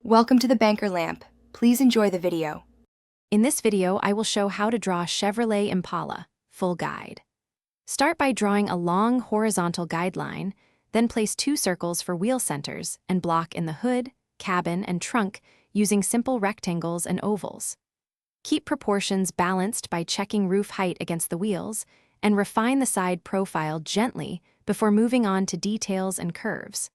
Welcome to the Banker Lamp. Please enjoy the video. In this video, I will show how to draw Chevrolet Impala, full guide. Start by drawing a long horizontal guideline, then place 2 circles for wheel centers and block in the hood, cabin, and trunk using simple rectangles and ovals. Keep proportions balanced by checking roof height against the wheels, and refine the side profile gently before moving on to details and curves.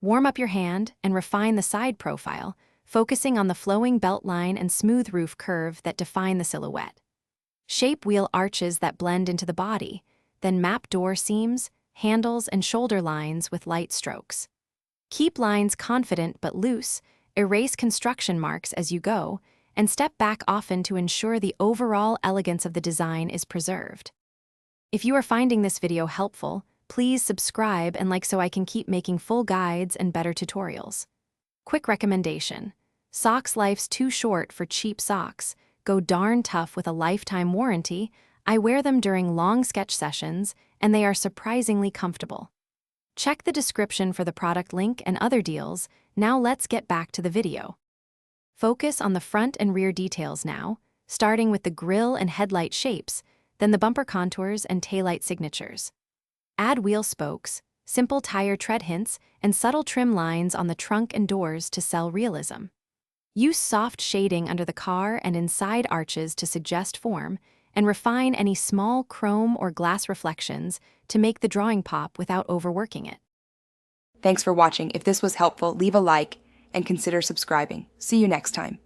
Warm up your hand and refine the side profile, focusing on the flowing belt line and smooth roof curve that define the silhouette. Shape wheel arches that blend into the body, then map door seams, handles, and shoulder lines with light strokes. Keep lines confident but loose, erase construction marks as you go, and step back often to ensure the overall elegance of the design is preserved. If you are finding this video helpful, please subscribe and like so I can keep making full guides and better tutorials. Quick recommendation: socks life's too short for cheap socks. Go darn tough with a lifetime warranty. I wear them during long sketch sessions, and they are surprisingly comfortable. Check the description for the product link and other deals. Now let's get back to the video. Focus on the front and rear details now, starting with the grille and headlight shapes, then the bumper contours and taillight signatures. Add wheel spokes, simple tire tread hints, and subtle trim lines on the trunk and doors to sell realism. Use soft shading under the car and inside arches to suggest form, and refine any small chrome or glass reflections to make the drawing pop without overworking it. Thanks for watching. If this was helpful, leave a like and consider subscribing. See you next time.